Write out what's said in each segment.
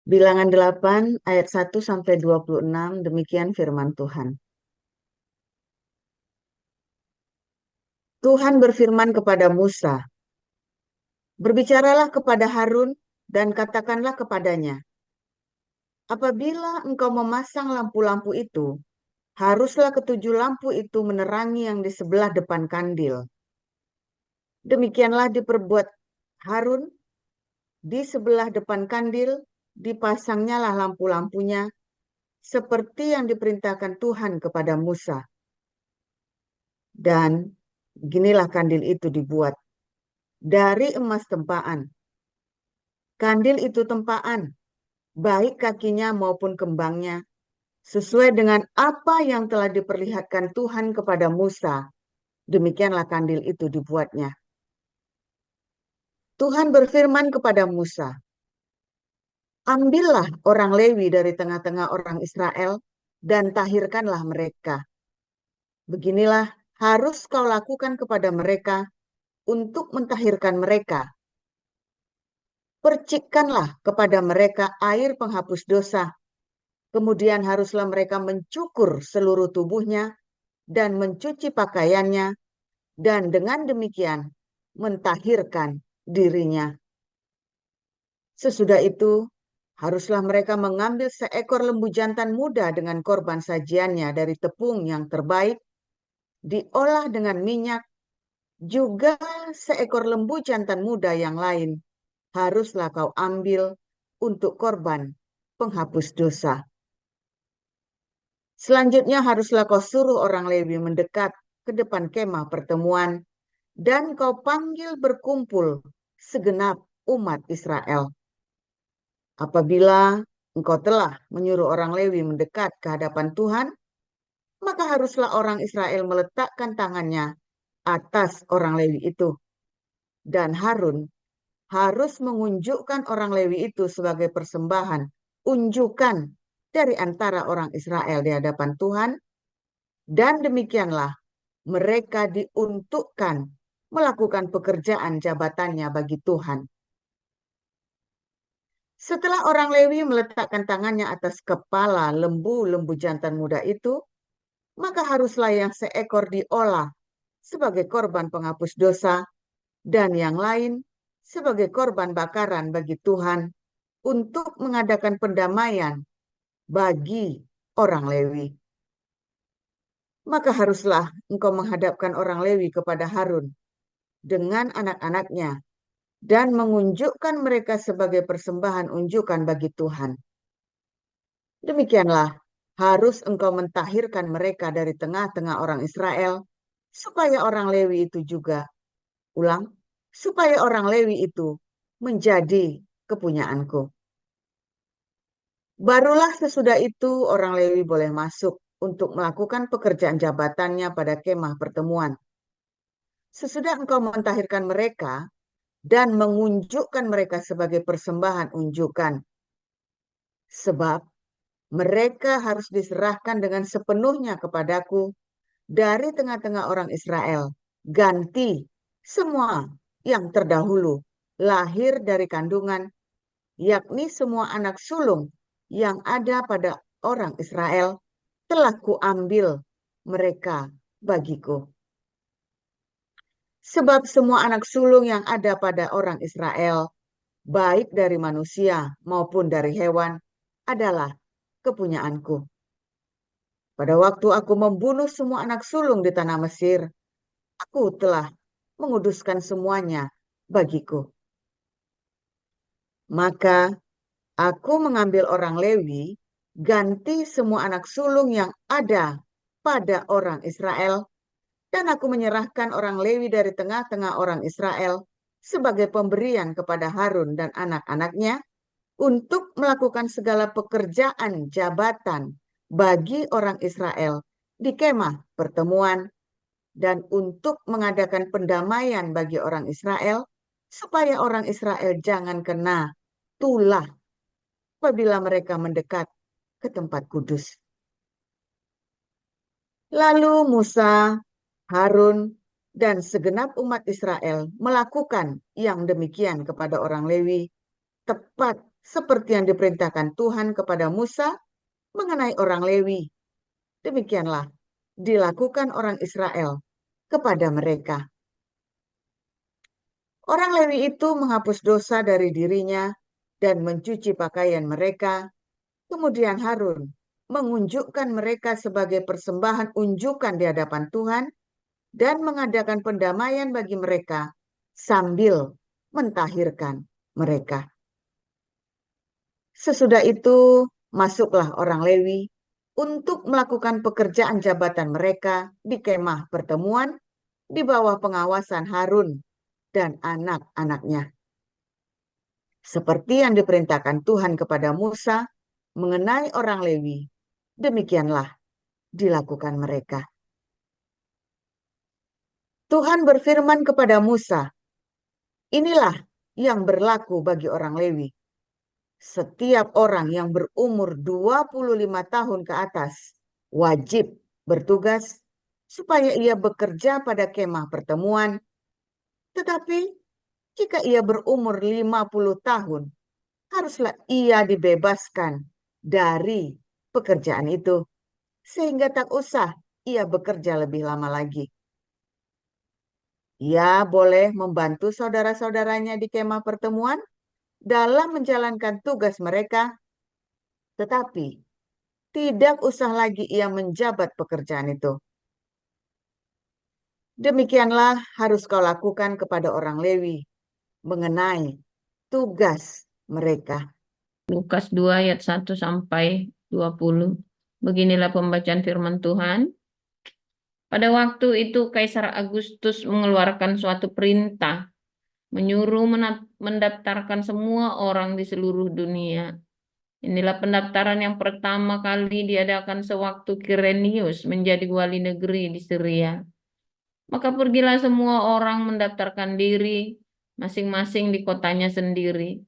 Bilangan 8 ayat 1 sampai 26 demikian firman Tuhan. Tuhan berfirman kepada Musa, "Berbicaralah kepada Harun dan katakanlah kepadanya, apabila engkau memasang lampu-lampu itu, haruslah ketujuh lampu itu menerangi yang di sebelah depan kandil. Demikianlah diperbuat Harun, di sebelah depan kandil dipasangnyalah lampu-lampunya, seperti yang diperintahkan Tuhan kepada Musa. Dan beginilah kandil itu dibuat dari emas tempaan. Kandil itu tempaan, baik kakinya maupun kembangnya, sesuai dengan apa yang telah diperlihatkan Tuhan kepada Musa. Demikianlah kandil itu dibuatnya. Tuhan berfirman kepada Musa, ambillah orang Lewi dari tengah-tengah orang Israel dan tahirkanlah mereka. Beginilah harus kau lakukan kepada mereka untuk mentahirkan mereka. Percikkanlah kepada mereka air penghapus dosa. Kemudian haruslah mereka mencukur seluruh tubuhnya dan mencuci pakaiannya, dan dengan demikian mentahirkan dirinya. Sesudah itu, haruslah mereka mengambil seekor lembu jantan muda dengan korban sajiannya dari tepung yang terbaik, diolah dengan minyak, juga seekor lembu jantan muda yang lain haruslah kau ambil untuk korban penghapus dosa. Selanjutnya haruslah kau suruh orang Lewi mendekat ke depan kemah pertemuan dan kau panggil berkumpul segenap umat Israel. Apabila engkau telah menyuruh orang Lewi mendekat ke hadapan Tuhan, maka haruslah orang Israel meletakkan tangannya atas orang Lewi itu. Dan Harun harus mengunjukkan orang Lewi itu sebagai persembahan, unjukan dari antara orang Israel di hadapan Tuhan, dan demikianlah mereka diuntukkan melakukan pekerjaan jabatannya bagi Tuhan. Setelah orang Lewi meletakkan tangannya atas kepala lembu-lembu jantan muda itu, maka haruslah yang seekor diolah sebagai korban penghapus dosa dan yang lain sebagai korban bakaran bagi Tuhan untuk mengadakan pendamaian bagi orang Lewi. Maka haruslah engkau menghadapkan orang Lewi kepada Harun dengan anak-anaknya dan mengunjukkan mereka sebagai persembahan unjukan bagi Tuhan. Demikianlah harus engkau mentahirkan mereka dari tengah-tengah orang Israel, supaya orang Lewi itu juga, supaya orang Lewi itu menjadi kepunyaanku. Barulah sesudah itu orang Lewi boleh masuk untuk melakukan pekerjaan jabatannya pada kemah pertemuan. Sesudah engkau mentahirkan mereka dan mengunjukkan mereka sebagai persembahan unjukan. Sebab mereka harus diserahkan dengan sepenuhnya kepadaku dari tengah-tengah orang Israel. Ganti semua yang terdahulu lahir dari kandungan, yakni semua anak sulung yang ada pada orang Israel, telah kuambil mereka bagiku. Sebab semua anak sulung yang ada pada orang Israel, baik dari manusia maupun dari hewan, adalah kepunyaanku. Pada waktu aku membunuh semua anak sulung di tanah Mesir, aku telah menguduskan semuanya bagiku. Maka aku mengambil orang Lewi, ganti semua anak sulung yang ada pada orang Israel, dan aku menyerahkan orang Lewi dari tengah-tengah orang Israel sebagai pemberian kepada Harun dan anak-anaknya untuk melakukan segala pekerjaan jabatan bagi orang Israel di kemah pertemuan dan untuk mengadakan pendamaian bagi orang Israel supaya orang Israel jangan kena tulah apabila mereka mendekat ke tempat kudus. Lalu Musa, Harun, dan segenap umat Israel melakukan yang demikian kepada orang Lewi tepat seperti yang diperintahkan Tuhan kepada Musa mengenai orang Lewi. Demikianlah dilakukan orang Israel kepada mereka. Orang Lewi itu menghapus dosa dari dirinya dan mencuci pakaian mereka. Kemudian Harun mengunjukkan mereka sebagai persembahan unjukan di hadapan Tuhan dan mengadakan pendamaian bagi mereka sambil mentahirkan mereka. Sesudah itu masuklah orang Lewi untuk melakukan pekerjaan jabatan mereka di kemah pertemuan di bawah pengawasan Harun dan anak-anaknya. Seperti yang diperintahkan Tuhan kepada Musa mengenai orang Lewi, demikianlah dilakukan mereka. Tuhan berfirman kepada Musa, inilah yang berlaku bagi orang Lewi. Setiap orang yang berumur 25 tahun ke atas wajib bertugas supaya ia bekerja pada kemah pertemuan. Tetapi jika ia berumur 50 tahun, haruslah ia dibebaskan dari pekerjaan itu, sehingga tak usah ia bekerja lebih lama lagi. Ia boleh membantu saudara-saudaranya di kemah pertemuan dalam menjalankan tugas mereka, tetapi tidak usah lagi ia menjabat pekerjaan itu. Demikianlah harus kau lakukan kepada orang Lewi mengenai tugas mereka. Lukas 2 ayat 1 sampai 20. Beginilah pembacaan firman Tuhan. Pada waktu itu Kaisar Agustus mengeluarkan suatu perintah menyuruh mendaftarkan semua orang di seluruh dunia. Inilah pendaftaran yang pertama kali diadakan sewaktu Kirenius menjadi wali negeri di Syria. Maka pergilah semua orang mendaftarkan diri masing-masing di kotanya sendiri.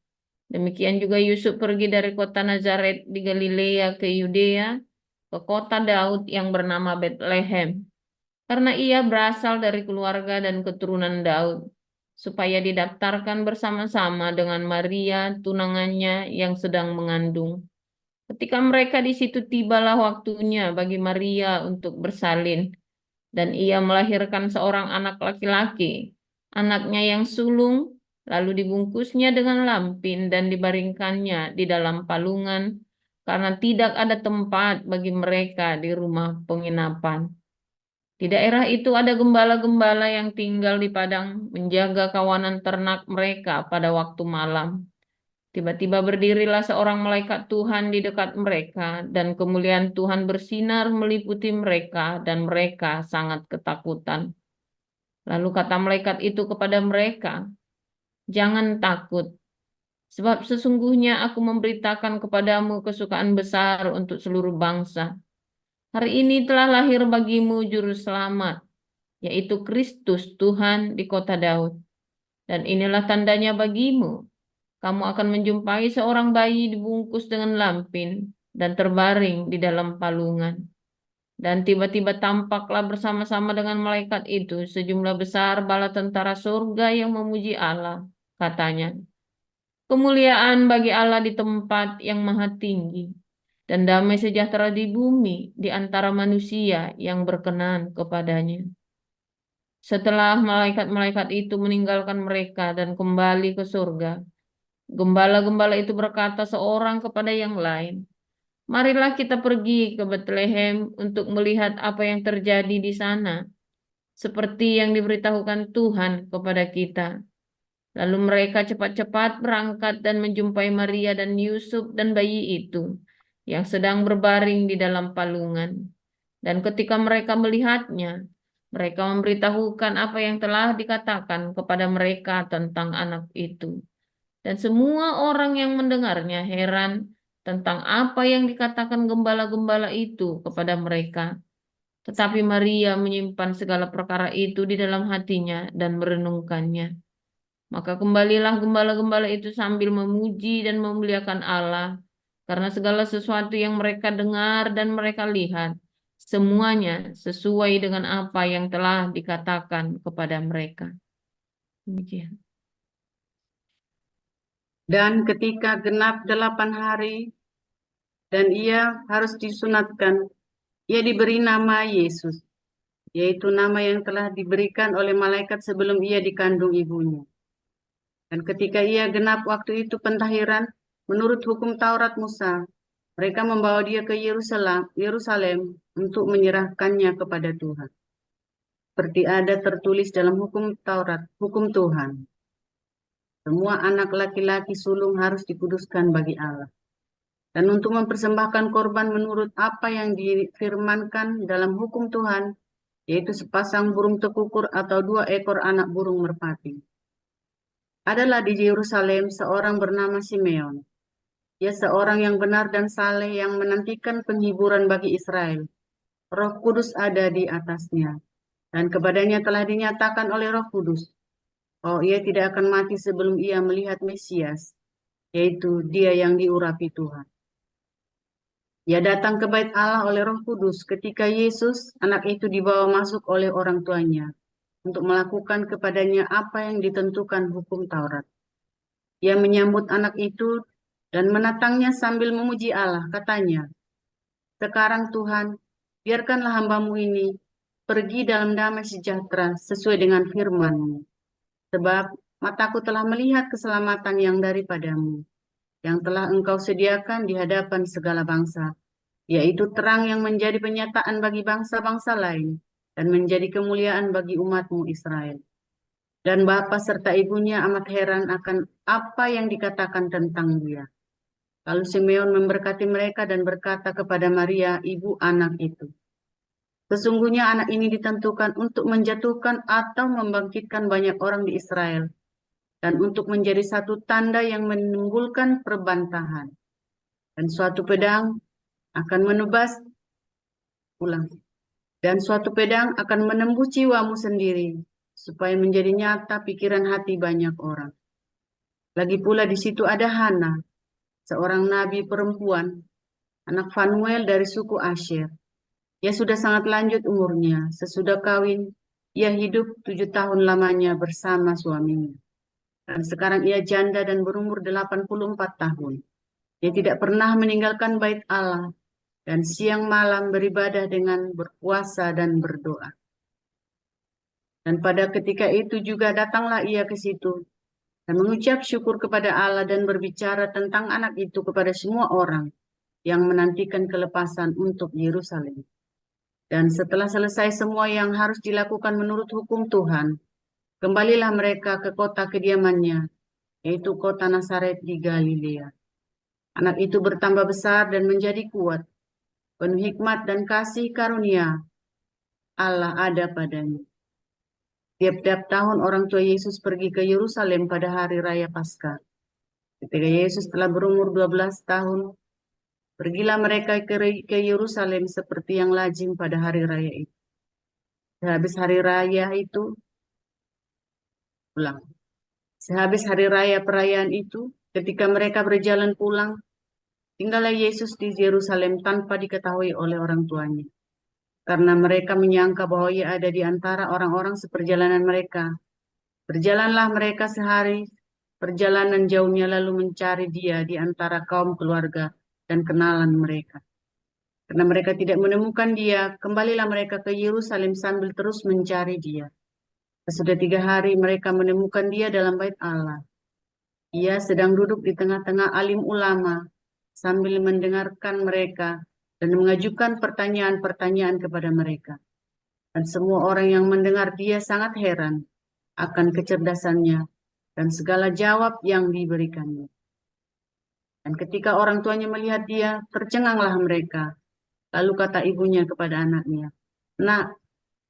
Demikian juga Yusuf pergi dari kota Nazaret di Galilea ke Yudea, ke kota Daud yang bernama Bethlehem, karena ia berasal dari keluarga dan keturunan Daud, supaya didaftarkan bersama-sama dengan Maria, tunangannya yang sedang mengandung. Ketika mereka di situ, tibalah waktunya bagi Maria untuk bersalin, dan ia melahirkan seorang anak laki-laki, anaknya yang sulung, lalu dibungkusnya dengan lampin dan dibaringkannya di dalam palungan, karena tidak ada tempat bagi mereka di rumah penginapan. Di daerah itu ada gembala-gembala yang tinggal di padang menjaga kawanan ternak mereka pada waktu malam. Tiba-tiba berdirilah seorang malaikat Tuhan di dekat mereka, dan kemuliaan Tuhan bersinar meliputi mereka, dan mereka sangat ketakutan. Lalu kata malaikat itu kepada mereka, "Jangan takut, sebab sesungguhnya aku memberitakan kepadamu kesukaan besar untuk seluruh bangsa. Hari ini telah lahir bagimu juru selamat, yaitu Kristus Tuhan di kota Daud. Dan inilah tandanya bagimu. Kamu akan menjumpai seorang bayi dibungkus dengan lampin dan terbaring di dalam palungan." Dan tiba-tiba tampaklah bersama-sama dengan malaikat itu sejumlah besar bala tentara surga yang memuji Allah. Katanya, "Kemuliaan bagi Allah di tempat yang maha tinggi, dan damai sejahtera di bumi di antara manusia yang berkenan kepadanya." Setelah malaikat-malaikat itu meninggalkan mereka dan kembali ke surga, gembala-gembala itu berkata seorang kepada yang lain, "Marilah kita pergi ke Bethlehem untuk melihat apa yang terjadi di sana, seperti yang diberitahukan Tuhan kepada kita." Lalu mereka cepat-cepat berangkat dan menjumpai Maria dan Yusuf dan bayi itu yang sedang berbaring di dalam palungan. Dan ketika mereka melihatnya, mereka memberitahukan apa yang telah dikatakan kepada mereka tentang anak itu. Dan semua orang yang mendengarnya heran tentang apa yang dikatakan gembala-gembala itu kepada mereka. Tetapi Maria menyimpan segala perkara itu di dalam hatinya dan merenungkannya. Maka kembalilah gembala-gembala itu sambil memuji dan memuliakan Allah, karena segala sesuatu yang mereka dengar dan mereka lihat, semuanya sesuai dengan apa yang telah dikatakan kepada mereka. Demikian. Dan ketika genap 8 hari dan ia harus disunatkan, ia diberi nama Yesus, yaitu nama yang telah diberikan oleh malaikat sebelum ia dikandung ibunya. Dan ketika ia genap waktu itu pentahiran, menurut hukum Taurat Musa, mereka membawa dia ke Yerusalem untuk menyerahkannya kepada Tuhan. Seperti ada tertulis dalam hukum Taurat, hukum Tuhan. Semua anak laki-laki sulung harus dikuduskan bagi Allah. Dan untuk mempersembahkan korban menurut apa yang difirmankan dalam hukum Tuhan, yaitu sepasang burung tekukur atau 2 ekor anak burung merpati. Adalah di Yerusalem seorang bernama Simeon. Ia seorang yang benar dan saleh yang menantikan penghiburan bagi Israel. Roh Kudus ada di atasnya. Dan kepadanya telah dinyatakan oleh Roh Kudus, oh ia tidak akan mati sebelum ia melihat Mesias, yaitu dia yang diurapi Tuhan. Ia datang ke bait Allah oleh Roh Kudus ketika Yesus, anak itu dibawa masuk oleh orang tuanya untuk melakukan kepadanya apa yang ditentukan hukum Taurat. Ia menyambut anak itu dan menatangnya sambil memuji Allah, katanya, sekarang Tuhan, biarkanlah hambamu ini pergi dalam damai sejahtera sesuai dengan firman-Mu. Sebab mataku telah melihat keselamatan yang daripadamu, yang telah Engkau sediakan di hadapan segala bangsa, yaitu terang yang menjadi penyataan bagi bangsa-bangsa lain dan menjadi kemuliaan bagi umat-Mu Israel. Dan bapa serta ibunya amat heran akan apa yang dikatakan tentang dia. Lalu Simeon memberkati mereka dan berkata kepada Maria, ibu anak itu, sesungguhnya anak ini ditentukan untuk menjatuhkan atau membangkitkan banyak orang di Israel, dan untuk menjadi satu tanda yang menimbulkan perbantahan. Dan suatu pedang akan menembus jiwamu sendiri, supaya menjadi nyata pikiran hati banyak orang. Lagi pula di situ ada Hana, seorang nabi perempuan, anak Fanuel dari suku Asher. Ia sudah sangat lanjut umurnya, sesudah kawin, ia hidup 7 tahun lamanya bersama suaminya. Dan sekarang ia janda dan berumur 84 tahun. Ia tidak pernah meninggalkan bait Allah, dan siang malam beribadah dengan berpuasa dan berdoa. Dan pada ketika itu juga datanglah ia ke situ, dan mengucap syukur kepada Allah dan berbicara tentang anak itu kepada semua orang yang menantikan kelepasan untuk Yerusalem. Dan setelah selesai semua yang harus dilakukan menurut hukum Tuhan, kembalilah mereka ke kota kediamannya, yaitu kota Nazaret di Galilea. Anak itu bertambah besar dan menjadi kuat, penuh hikmat dan kasih karunia Allah ada padanya. Tiap-tiap tahun orang tua Yesus pergi ke Yerusalem pada hari raya Paskah. Ketika Yesus telah berumur 12 tahun, pergilah mereka ke Yerusalem seperti yang lazim pada hari raya itu. Sehabis hari raya perayaan itu, ketika mereka berjalan pulang, tinggallah Yesus di Yerusalem tanpa diketahui oleh orang tuanya. Karena mereka menyangka bahwa ia ada di antara orang-orang seperjalanan mereka. Berjalanlah mereka sehari, perjalanan jauhnya lalu mencari dia di antara kaum keluarga dan kenalan mereka. Karena mereka tidak menemukan dia, kembalilah mereka ke Yerusalem sambil terus mencari dia. Sesudah 3 hari mereka menemukan dia dalam bait Allah. Ia sedang duduk di tengah-tengah alim ulama sambil mendengarkan mereka dan mengajukan pertanyaan-pertanyaan kepada mereka. Dan semua orang yang mendengar dia sangat heran akan kecerdasannya dan segala jawab yang diberikannya. Dan ketika orang tuanya melihat dia, tercenganglah mereka. Lalu kata ibunya kepada anaknya, "Nak,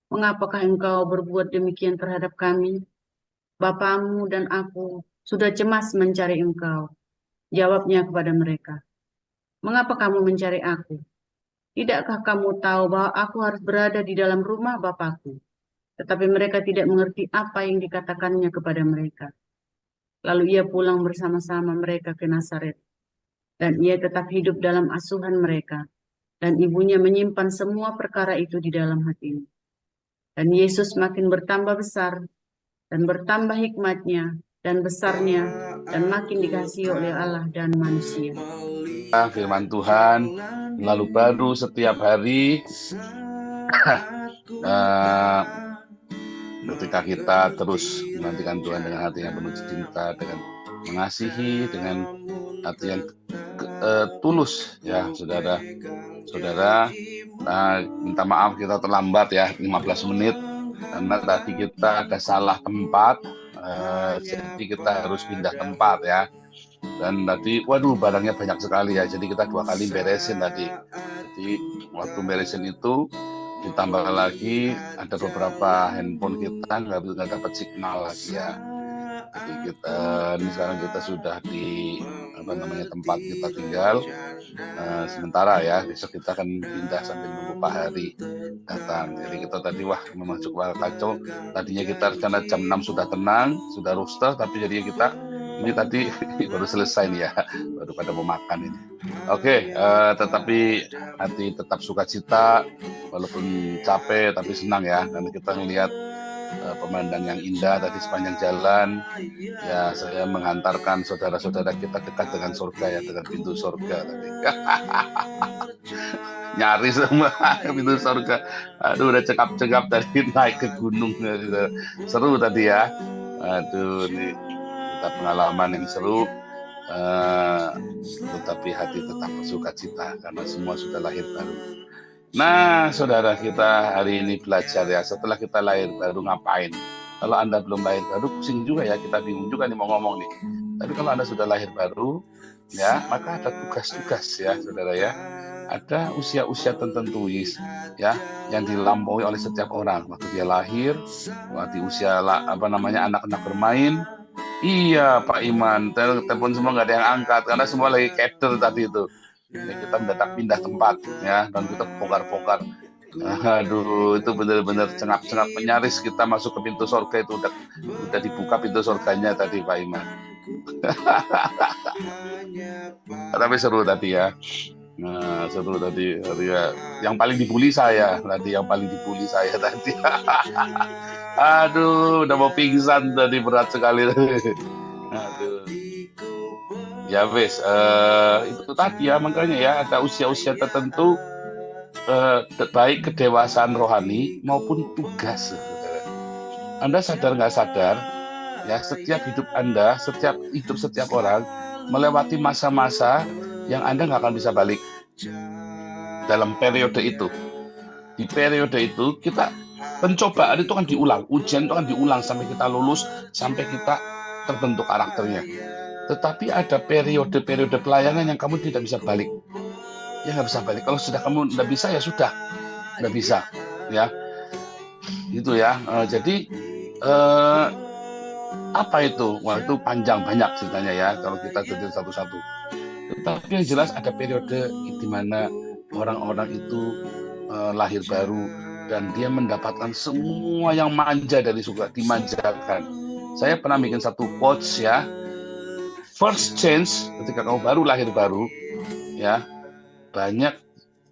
mengapakah engkau berbuat demikian terhadap kami? Bapamu dan aku sudah cemas mencari engkau." Jawabnya kepada mereka, "Mengapa kamu mencari aku? Tidakkah kamu tahu bahwa aku harus berada di dalam rumah Bapakku?" Tetapi mereka tidak mengerti apa yang dikatakannya kepada mereka. Lalu ia pulang bersama-sama mereka ke Nazaret. Dan ia tetap hidup dalam asuhan mereka. Dan ibunya menyimpan semua perkara itu di dalam hatinya. Dan Yesus makin bertambah besar dan bertambah hikmatnya dan besarnya, dan makin dikasihi oleh Allah dan manusia. Firman Tuhan lalu baru setiap hari ketika kita terus menantikan Tuhan dengan hati yang penuh cinta, dengan mengasihi, dengan hati yang tulus, ya saudara. Minta maaf kita terlambat ya 15 menit karena tadi kita ada salah tempat, jadi kita harus pindah tempat ya. Dan tadi, waduh, barangnya banyak sekali ya, jadi kita 2 kali beresin tadi. Jadi waktu beresin itu ditambah lagi ada beberapa handphone kita nggak dapat signal lagi ya. Jadi sekarang kita sudah di tempat kita tinggal sementara ya. Besok kita akan pindah sambil menunggu Pak Hari datang. Jadi kita tadi memang cukup kacau. Tadinya kita rencana jam 6 sudah tenang, sudah roster, tapi jadinya kita ini tadi baru selesai nih ya, baru pada mau makan ini. Oke, tetapi hati tetap sukacita, walaupun capek tapi senang ya, karena kita melihat pemandangan yang indah tadi sepanjang jalan. Ya, saya menghantarkan saudara-saudara kita dekat dengan surga ya, dengan pintu surga tadi. Nyaris semua pintu surga. Aduh, udah cekap-cekap tadi naik ke gunung. Seru tadi ya. Aduh, nih kita pengalaman yang seru. Tetapi hati tetap bersukacita karena semua sudah lahir baru. Nah, saudara, kita hari ini belajar ya, setelah kita lahir baru ngapain? Kalau Anda belum lahir baru, pusing juga ya, kita bingung juga nih mau ngomong nih. Tapi kalau Anda sudah lahir baru, ya, maka ada tugas-tugas ya, saudara ya. Ada usia-usia tertentu ya, yang dilampaui oleh setiap orang. Waktu dia lahir, waktu usia anak-anak bermain. Iya, Pak Iman, telepon semua nggak ada yang angkat karena semua lagi capture tadi itu. Ya, kita mendadak pindah tempat ya, dan kita bongkar-bongkar. Aduh, itu benar-benar cengap-cengap menyaris kita masuk ke pintu surga itu udah dibuka pintu surganya tadi Pak Iman. Tapi seru tadi ya. Nah, seru tadi ya. Yang paling dibully saya tadi, tadi. Aduh, udah mau pingsan tadi, berat sekali. Aduh. Ya wes, itu tadi ya, makanya ya ada usia-usia tertentu, baik kedewasaan rohani maupun tugas. Anda sadar nggak sadar, ya setiap hidup Anda, setiap orang melewati masa-masa yang Anda nggak akan bisa balik dalam periode itu. Di periode itu kita pencobaan itu kan diulang, ujian itu kan diulang sampai kita lulus, sampai kita terbentuk karakternya. Tetapi ada periode-periode pelayanan yang kamu tidak bisa balik. Ya nggak bisa balik. Kalau sudah kamu nggak bisa ya sudah, nggak bisa. Ya, gitu ya. Jadi apa itu? Wah, itu panjang banyak ceritanya ya. Kalau kita detail satu-satu. Tetapi yang jelas ada periode di mana orang-orang itu lahir baru dan dia mendapatkan semua yang manja dari surga, dimanjakan. Saya pernah bikin satu quotes ya. First chance, ketika kamu baru lahir baru, ya banyak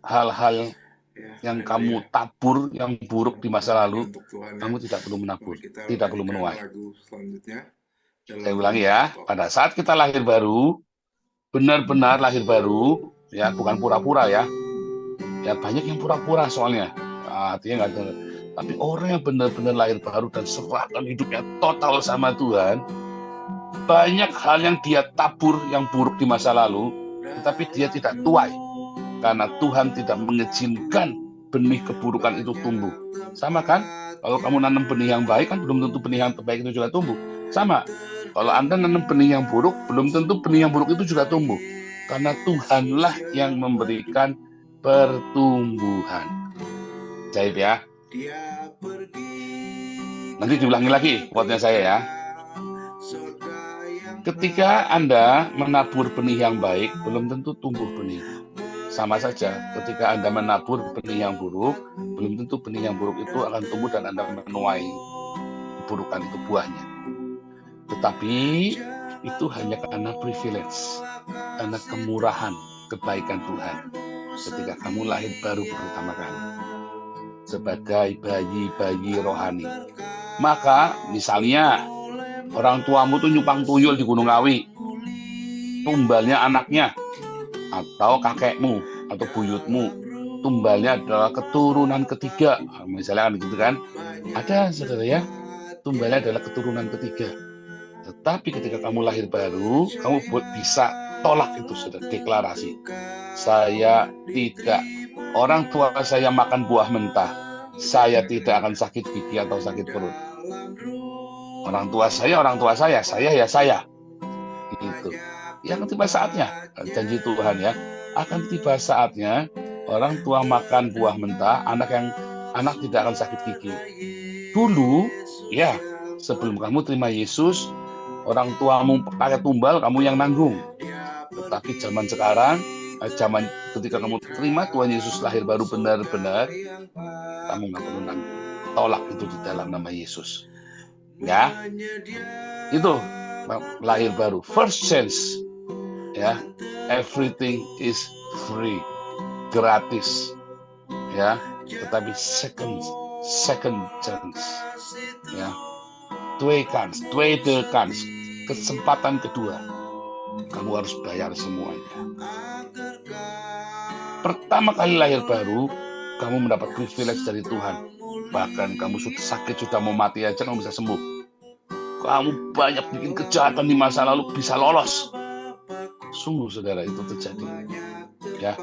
hal-hal yang kamu tabur yang buruk di masa lalu, kamu tidak perlu menabur, tidak perlu menuai. Saya ulangi ya, pada saat kita lahir baru, benar-benar lahir baru, ya bukan pura-pura ya. Ya banyak yang pura-pura soalnya, artinya nggak ada. Tapi orang yang benar-benar lahir baru dan serahkan hidupnya total sama Tuhan, banyak hal yang dia tabur yang buruk di masa lalu, tetapi dia tidak tuai. Karena Tuhan tidak mengizinkan benih keburukan itu tumbuh. Sama kan? Kalau kamu nanam benih yang baik kan belum tentu benih yang terbaik itu juga tumbuh. Sama. Kalau Anda nanam benih yang buruk, belum tentu benih yang buruk itu juga tumbuh. Karena Tuhanlah yang memberikan pertumbuhan. Jahit ya. Nanti diulangi lagi quote-nya saya ya. Ketika Anda menabur benih yang baik, belum tentu tumbuh benih. Sama saja, ketika Anda menabur benih yang buruk, belum tentu benih yang buruk itu akan tumbuh dan Anda menuai keburukan itu buahnya. Tetapi itu hanya karena privilege, karena kemurahan, kebaikan Tuhan. Ketika kamu lahir baru pertama kali, sebagai bayi-bayi rohani. Maka misalnya Orang tuamu tuh nyupang tuyul di Gunung Kawi, tumbalnya anaknya, atau kakekmu, atau buyutmu, tumbalnya adalah keturunan ketiga. Misalnya kan gitu kan. Ada, saudara ya, tumbalnya adalah keturunan ketiga. Tetapi ketika kamu lahir baru, kamu bisa tolak itu, saudara. Deklarasi. Saya tidak, orang tua saya makan buah mentah, saya tidak akan sakit gigi atau sakit perut. Orang tua saya ya saya. Gitu. Ya akan tiba saatnya, janji Tuhan ya, akan tiba saatnya orang tua makan buah mentah, anak tidak akan sakit gigi. Dulu, ya, sebelum kamu terima Yesus, orang tuamu pakai tumbal, kamu yang nanggung. Tetapi zaman sekarang, ketika kamu terima Tuhan Yesus lahir baru benar-benar, kamu nggak perlu nanggung. Tolak itu di dalam nama Yesus. Ya, itu lahir baru, first chance. Ya, everything is free, gratis. Ya, tetapi second chance. Ya, tweede kans, kesempatan kedua. Kamu harus bayar semuanya. Pertama kali lahir baru, kamu mendapat privilege dari Tuhan. Bahkan kamu sudah sakit, sudah mau mati aja, kamu bisa sembuh. Kamu banyak bikin kejahatan di masa lalu, bisa lolos. Sungguh, saudara, itu terjadi. Ya,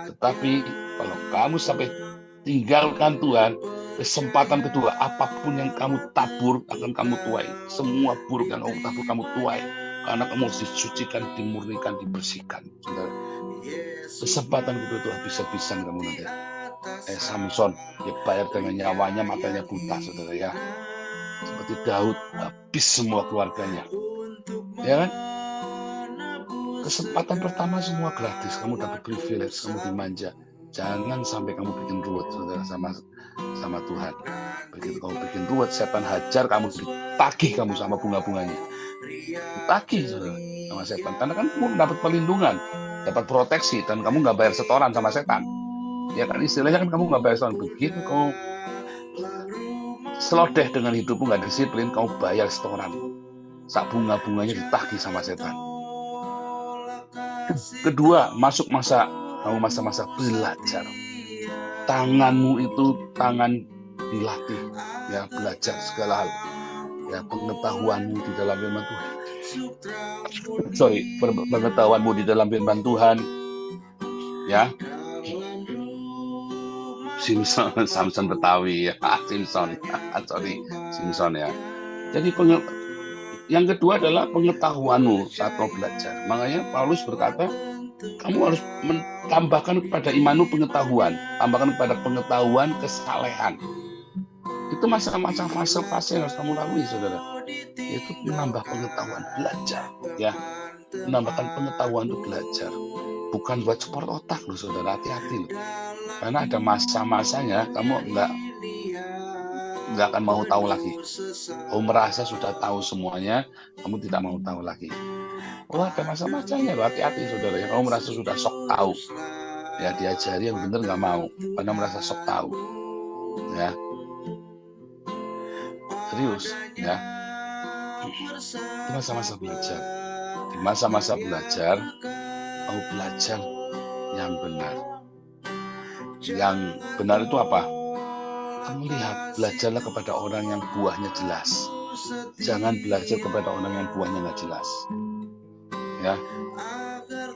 tetapi kalau kamu sampai tinggalkan Tuhan, kesempatan kedua, apapun yang kamu tabur akan kamu tuai. Semua buruk yang kamu tabur, kamu tuai. Karena kamu harus disucikan, dimurnikan, dibersihkan. Saudara. Kesempatan kedua itu habis-habisan kamu nanti. Samson, dia bayar dengan nyawanya, matanya buta, saudara ya. Seperti Daud, habis semua keluarganya. Ya kan? Kesempatan pertama semua gratis, kamu dapat privilege, kamu dimanja. Jangan sampai kamu bikin ruwet, saudara, sama Tuhan. Begitu kamu bikin ruwet, setan hajar, kamu ditagih kamu sama bunga-bunganya. Ditagih, saudara, sama setan. Karena kan kamu dapat perlindungan, dapat proteksi, dan kamu nggak bayar setoran sama setan. Ya kan, istilahnya kan kamu nggak bayar setoran. Begitu kamu selodeh dengan hidupmu, nggak disiplin, kamu bayar setoran. Sak bunga-bunganya ditagih sama setan. Kedua, masuk masa-masa belajar. Tanganmu itu tangan dilatih, ya, belajar segala hal. Ya, pengetahuanmu di dalam firman Tuhan. Pengetahuanmu di dalam firman Tuhan. Ya. Samson Betawi ya, Simpson ya. Jadi yang kedua adalah pengetahuanmu saat kau belajar. Makanya Paulus berkata, kamu harus tambahkan kepada imanmu pengetahuan, tambahkan kepada pengetahuan kesalehan. Itu masa-masa fase-fase yang harus kamu lalui, saudara. Itu menambah pengetahuan, belajar, ya. Menambahkan pengetahuan itu belajar. Bukan buat sport otak loh, saudara. Hati-hati loh. Karena ada masa-masanya kamu nggak akan mau tahu lagi. Kamu merasa sudah tahu semuanya, kamu tidak mau tahu lagi. Oh, ada masa-masanya, hati-hati, saudara. Ya, kamu merasa sudah sok tahu. Ya, diajari yang benar nggak mau, karena merasa sok tahu. Ya, serius, ya. Itu masa-masa belajar. Di masa-masa belajar, kamu belajar yang benar. Yang benar itu apa? Kamu lihat, belajarlah kepada orang yang buahnya jelas. Jangan belajar kepada orang yang buahnya nggak jelas. Ya,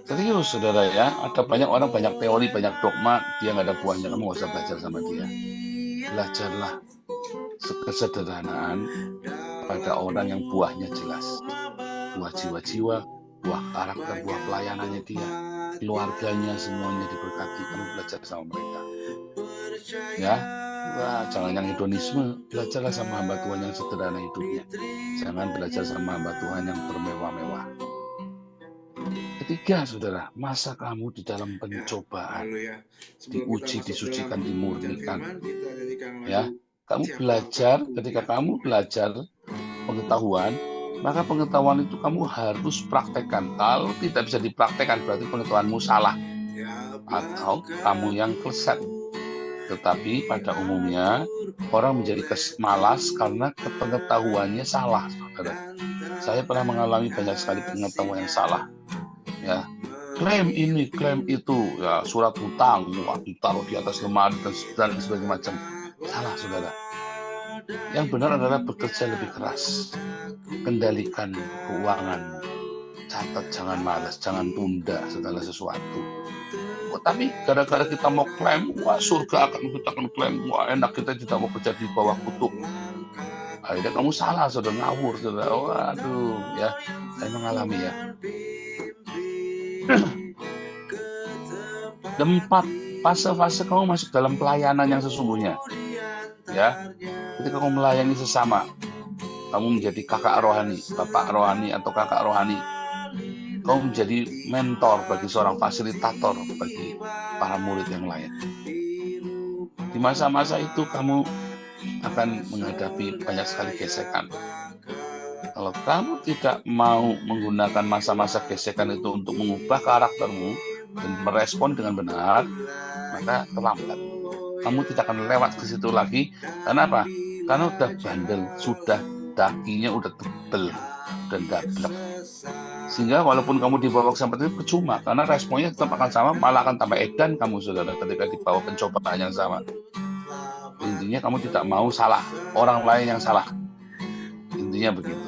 serius, saudara ya. Ada banyak orang, banyak teori, banyak dogma, dia nggak ada buahnya. Kamu nggak usah belajar sama dia. Belajarlah kesederhanaan pada orang yang buahnya jelas. Buah jiwa-jiwa, buah karakter, buah pelayanannya dia, keluarganya semuanya diberkati. Kamu belajar sama mereka. Ya, jangan yang hedonisme. Belajarlah sama hamba Tuhan yang sederhana hidupnya. Jangan belajar sama hamba Tuhan yang bermewah-mewah. Ketiga, saudara, masa kamu di dalam pencobaan, diuji, disucikan, dimurnikan. Ya, kamu belajar. Ketika kamu belajar pengetahuan, maka pengetahuan itu kamu harus praktekkan. Kalau tidak bisa dipraktekkan, berarti pengetahuanmu salah atau kamu yang kleset. Tetapi pada umumnya orang menjadi malas karena pengetahuannya salah, saudara. Saya pernah mengalami banyak sekali pengetahuan yang salah. Ya, klaim ini, klaim itu, ya surat hutang, wah, ditaruh di atas lemari dan sebagainya macam. Salah, saudara. Yang benar adalah bekerja lebih keras, kendalikan keuangan, catat, jangan malas, jangan tunda segala sesuatu. Tapi gara-gara kita mau klaim, wah surga kita akan klaim, wah enak, kita tidak mau kerja di bawah kutuk. Akhirnya kamu salah, saudara, ngawur, saudara. Waduh, ya, saya mengalami ya. Dan 4 fase-fase kamu masuk dalam pelayanan yang sesungguhnya. Ya, ketika kamu melayani sesama, kamu menjadi kakak rohani, bapak rohani atau kakak rohani. Kamu menjadi mentor bagi seorang fasilitator bagi para murid yang lain. Di masa-masa itu kamu akan menghadapi banyak sekali gesekan. Kalau kamu tidak mau menggunakan masa-masa gesekan itu untuk mengubah karaktermu dan merespon dengan benar, maka terlambat. Kamu tidak akan lewat ke situ lagi. Karena apa? Karena udah bandel, sudah dakinya udah tebel dan dablek. Sehingga walaupun kamu dibawa ke seperti itu percuma, karena responnya tetap akan sama, malah akan tambah edan kamu, saudara, ketika dibawa pencobaan yang sama. Intinya kamu tidak mau salah, orang lain yang salah. Intinya begitu.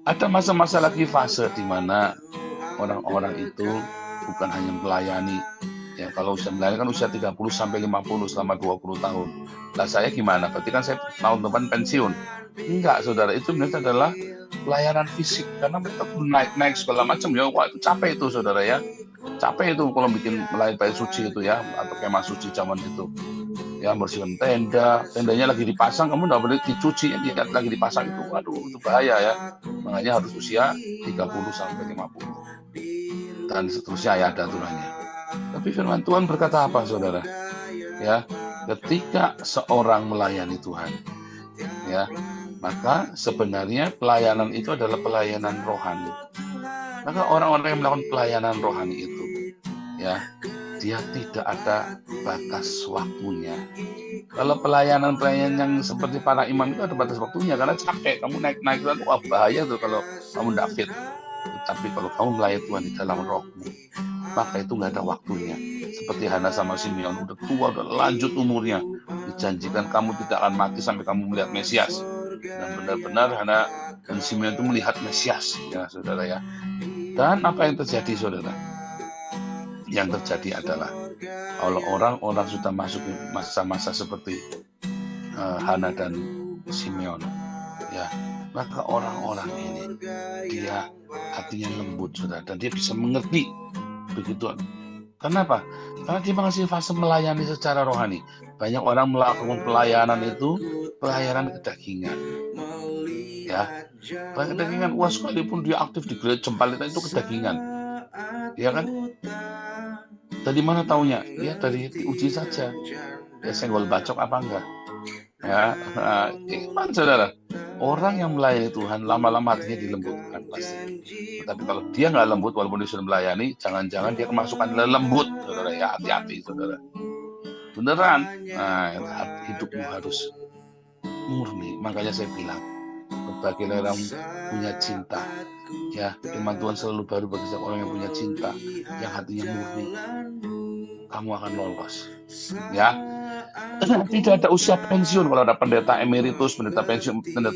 Ada masa-masa lagi fase di mana orang-orang itu bukan hanya melayani. Ya, kalau usia melayani kan usia 30 sampai 50 selama 20 tahun. Lah saya gimana? Berarti kan saya tahun depan pensiun. Enggak, saudara, itu benar adalah pelayanan fisik, karena mereka naik segala macam ya. Wah, itu capek itu, saudara ya. Capek itu kalau bikin melayani bait suci itu ya, atau kemah suci zaman itu. Ya, bersihkan tendanya lagi dipasang, kamu nggak boleh dicuci, ya, lagi dipasang itu, waduh, itu bahaya ya. Makanya harus usia 30 sampai 50 dan seterusnya ya, ada aturannya. Tapi firman Tuhan berkata apa, saudara? Ya, ketika seorang melayani Tuhan, ya, maka sebenarnya pelayanan itu adalah pelayanan rohani. Maka orang-orang yang melakukan pelayanan rohani itu, ya, dia tidak ada batas waktunya. Kalau pelayanan yang seperti para imam itu ada batas waktunya, karena capek, kamu naik-naik, wah bahaya tuh kalau kamu tidak fit. Tapi kalau kamu melayani Tuhan di dalam rohmu, maka itu nggak ada waktunya. Seperti Hana sama Simeon, udah tua, udah lanjut umurnya, dijanjikan kamu tidak akan mati sampai kamu melihat Mesias. Dan benar-benar Hana dan Simeon itu melihat Mesias, ya saudara ya. Dan apa yang terjadi, saudara? Yang terjadi adalah kalau orang-orang sudah masuk masa-masa seperti Hana dan Simeon, ya, maka orang-orang ini dia hatinya lembut, saudara, dan dia bisa mengerti begitu. Kenapa? Karena dia masih fase melayani secara rohani. Banyak orang melakukan pelayanan itu pelayanan kedagingan, ya, pelayanan kedagingan. Wah, sekalipun dia aktif di gereja jempalitan itu kedagingan, ya kan? Dari mana taunya? Ya dari uji saja. Ya senggol bacok apa enggak? Ya, iman, saudara. Orang yang melayani Tuhan lama-lama hatinya dilembutkan pasti. Tetapi kalau dia nggak lembut, walaupun dia sudah melayani, jangan-jangan dia kemasukan lembut, saudara ya, hati-hati, saudara. Beneran. Nah, hidupmu harus murni. Makanya saya bilang, bagi orang punya cinta, ya, firman Tuhan selalu baru bagi setiap orang yang punya cinta, yang hatinya murni, kamu akan lolos, ya. Tidak ada usia pensiun. Kalau ada pendeta emeritus, pendeta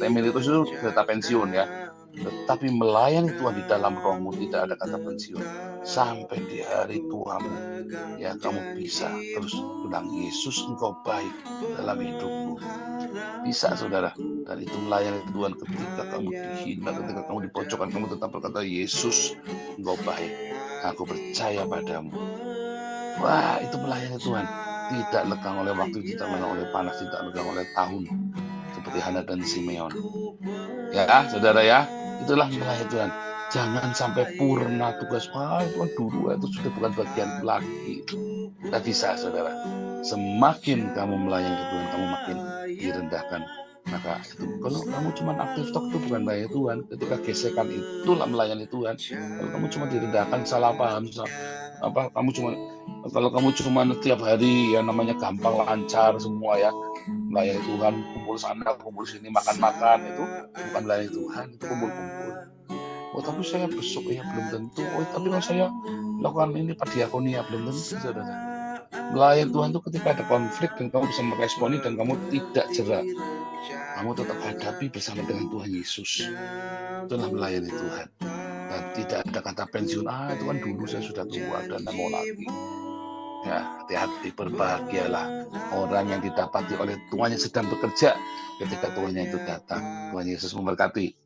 emeritus itu pendeta pensiun, ya. Tetapi melayani Tuhan di dalam rohmu tidak ada kata pensiun sampai di hari tuamu, ya, kamu bisa terus bilang, Yesus engkau baik dalam hidupmu. Bisa, saudara. Dan itu melayani Tuhan ketika kamu dihina, ketika kamu di pojokan, kamu tetap berkata, Yesus engkau baik, aku percaya padamu. Wah, itu melayani Tuhan. Tidak lekang oleh waktu, tidak lekang oleh panas, tidak lekang oleh tahun, seperti Hana dan Simeon. Ya, saudara ya, itulah melayani Tuhan. Jangan sampai purna tugas. Wah, Tuhan dulu itu sudah bukan bagian lagi. Tidak bisa, saudara. Semakin kamu melayani Tuhan, kamu makin direndahkan. Maka itu, kalau kamu cuma aktif tok, itu bukan melayani Tuhan. Ketika gesekan itulah melayani Tuhan. Kalau kamu cuma direndahkan, salah paham, kamu cuma kalau kamu cuma tiap hari ya namanya gampang lancar semua ya, melayani Tuhan, kumpul sana kumpul sini makan-makan, itu bukan melayani Tuhan, itu kumpul-kumpul. Oh tapi saya besok ya belum tentu. Oh tapi kalau saya lakukan ini diakoni ya belum tentu, saudara. Melayani Tuhan itu ketika ada konflik dan kamu bisa meresponi dan kamu tidak jera, kamu tetap hadapi bersama dengan Tuhan Yesus. Itulah melayani Tuhan. Dan tidak ada kata pensiun, itu kan dulu saya sudah tua dan tidak mau lagi. Ya, hati-hati, berbahagialah orang yang didapati oleh Tuhan yang sedang bekerja ketika Tuhannya itu datang. Tuhan Yesus memberkati.